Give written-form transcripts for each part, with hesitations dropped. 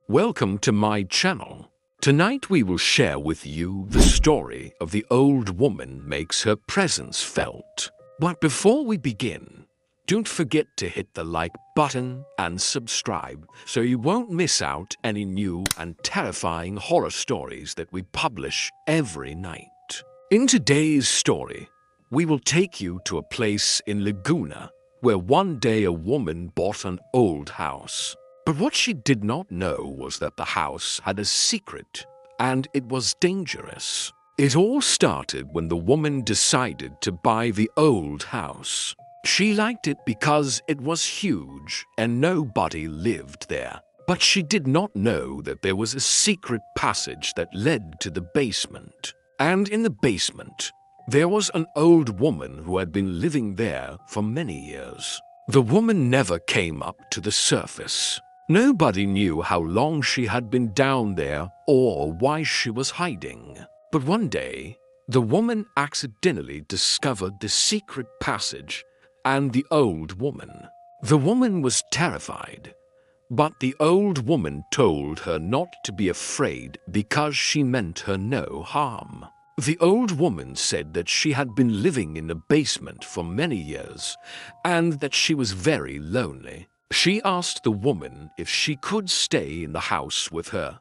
Welcome to my channel. Tonight we will share with you the story of the old woman makes her presence felt. But before we begin, don't forget to hit the like button and subscribe so you won't miss out any new and terrifying horror stories that we publish every night. In today's story, we will take you to a place in Laguna where one day a woman bought an old house. But what she did not know was that the house had a secret, and it was dangerous. It all started when the woman decided to buy the old house. She liked it because it was huge and nobody lived there. But she did not know that there was a secret passage that led to the basement. And in the basement, there was an old woman who had been living there for many years. The woman never came up to the surface. Nobody knew how long she had been down there or why she was hiding. But one day, the woman accidentally discovered the secret passage and the old woman. The woman was terrified, but the old woman told her not to be afraid because she meant her no harm. The old woman said that she had been living in the basement for many years and that she was very lonely. She asked the woman if she could stay in the house with her,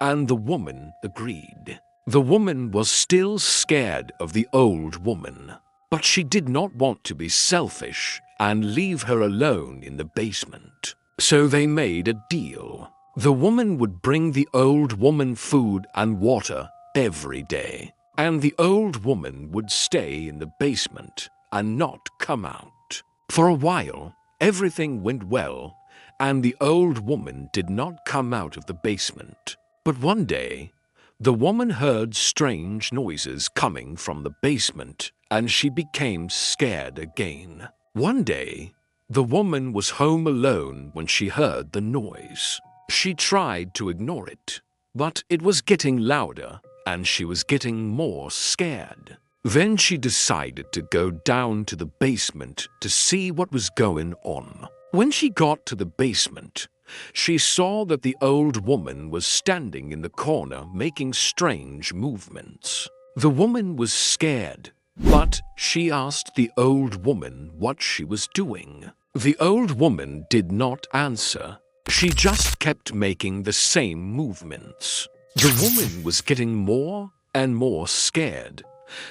and the woman agreed. The woman was still scared of the old woman, but she did not want to be selfish and leave her alone in the basement. So they made a deal. The woman would bring the old woman food and water every day, and the old woman would stay in the basement and not come out. For a while, everything went well, and the old woman did not come out of the basement. But one day, the woman heard strange noises coming from the basement, and she became scared again. One day, the woman was home alone when she heard the noise. She tried to ignore it, but it was getting louder, and she was getting more scared. Then she decided to go down to the basement to see what was going on. When she got to the basement, she saw that the old woman was standing in the corner making strange movements. The woman was scared, but she asked the old woman what she was doing. The old woman did not answer. She just kept making the same movements. The woman was getting more and more scared,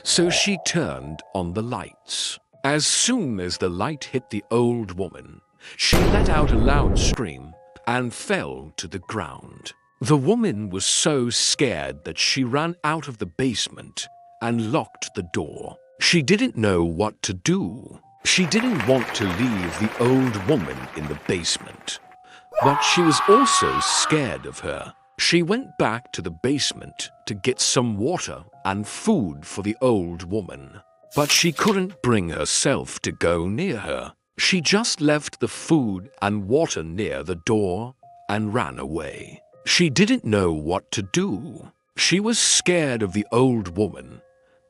so she turned on the lights. As soon as the light hit the old woman, she let out a loud scream and fell to the ground. The woman was so scared that she ran out of the basement and locked the door. She didn't know what to do. She didn't want to leave the old woman in the basement, but she was also scared of her. She went back to the basement to get some water and food for the old woman, but she couldn't bring herself to go near her. She just left the food and water near the door and ran away. She didn't know what to do. She was scared of the old woman,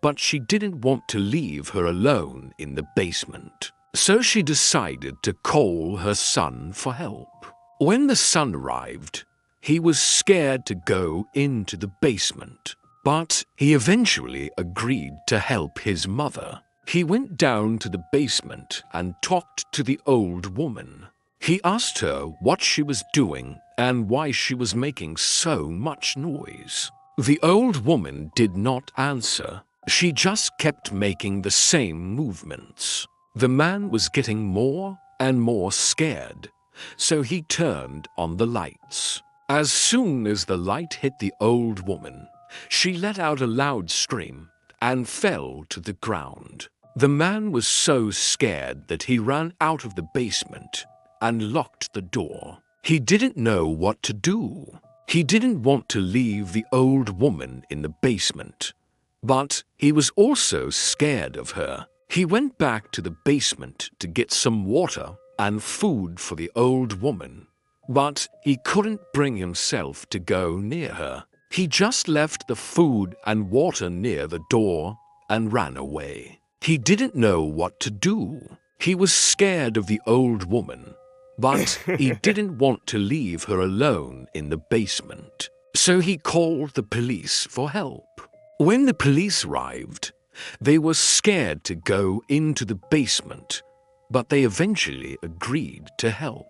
but she didn't want to leave her alone in the basement. So she decided to call her son for help. When the son arrived, he was scared to go into the basement, but he eventually agreed to help his mother. He went down to the basement and talked to the old woman. He asked her what she was doing and why she was making so much noise. The old woman did not answer. She just kept making the same movements. The man was getting more and more scared, so he turned on the lights. As soon as the light hit the old woman, she let out a loud scream and fell to the ground. The man was so scared that he ran out of the basement and locked the door. He didn't know what to do. He didn't want to leave the old woman in the basement, but he was also scared of her. He went back to the basement to get some water and food for the old woman, but he couldn't bring himself to go near her. He just left the food and water near the door and ran away. He didn't know what to do. He was scared of the old woman, but he didn't want to leave her alone in the basement. So he called the police for help. When the police arrived, they were scared to go into the basement, but they eventually agreed to help.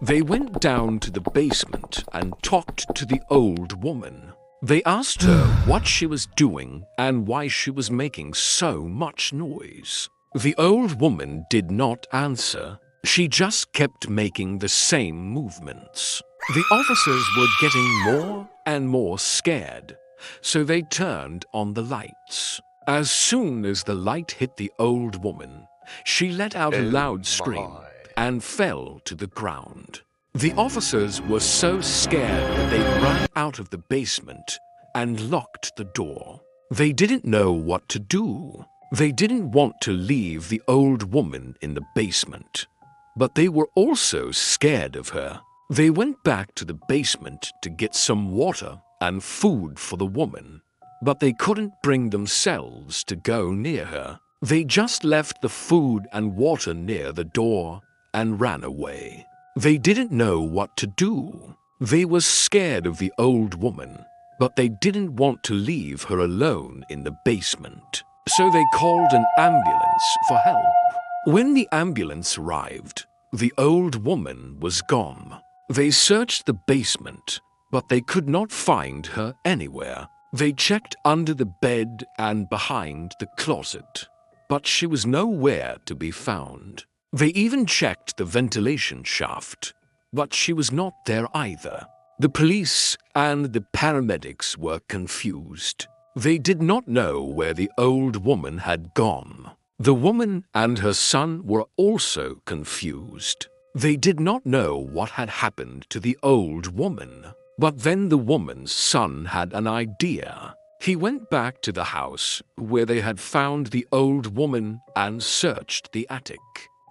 They went down to the basement and talked to the old woman. They asked her what she was doing and why she was making so much noise. The old woman did not answer. She just kept making the same movements. The officers were getting more and more scared, so they turned on the lights. As soon as the light hit the old woman, she let out a loud scream and fell to the ground. The officers were so scared that they ran out of the basement and locked the door. They didn't know what to do. They didn't want to leave the old woman in the basement, but they were also scared of her. They went back to the basement to get some water and food for the woman, but they couldn't bring themselves to go near her. They just left the food and water near the door and ran away. They didn't know what to do. They were scared of the old woman, but they didn't want to leave her alone in the basement. So they called an ambulance for help. When the ambulance arrived, the old woman was gone. They searched the basement, but they could not find her anywhere. They checked under the bed and behind the closet, but she was nowhere to be found. They even checked the ventilation shaft, but she was not there either. The police and the paramedics were confused. They did not know where the old woman had gone. The woman and her son were also confused. They did not know what had happened to the old woman. But then the woman's son had an idea. He went back to the house where they had found the old woman and searched the attic.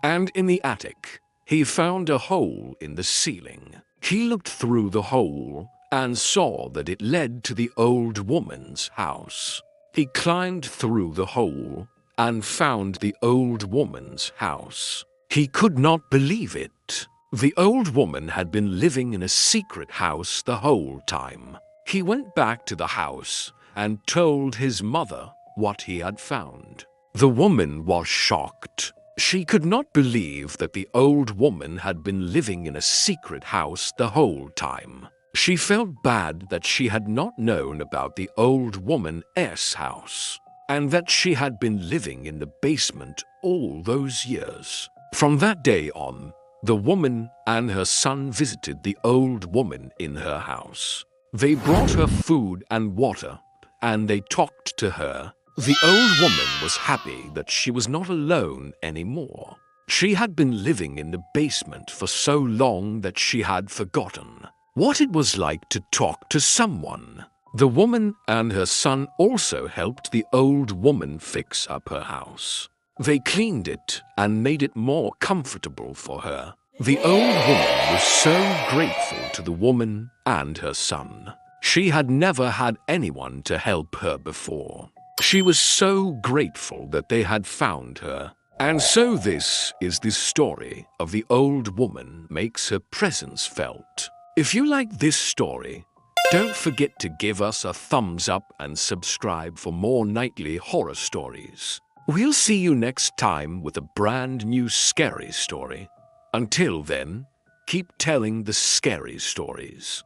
And in the attic, he found a hole in the ceiling. He looked through the hole and saw that it led to the old woman's house. He climbed through the hole and found the old woman's house. He could not believe it. The old woman had been living in a secret house the whole time. He went back to the house and told his mother what he had found. The woman was shocked. She could not believe that the old woman had been living in a secret house the whole time. She felt bad that she had not known about the old woman's house, and that she had been living in the basement all those years. From that day on, the woman and her son visited the old woman in her house. They brought her food and water, and they talked to her. The old woman was happy that she was not alone anymore. She had been living in the basement for so long that she had forgotten what it was like to talk to someone. The woman and her son also helped the old woman fix up her house. They cleaned it and made it more comfortable for her. The old woman was so grateful to the woman and her son. She had never had anyone to help her before. She was so grateful that they had found her. And so this is the story of the old woman makes her presence felt. If you like this story, don't forget to give us a thumbs up and subscribe for more nightly horror stories. We'll see you next time with a brand new scary story. Until then, keep telling the scary stories.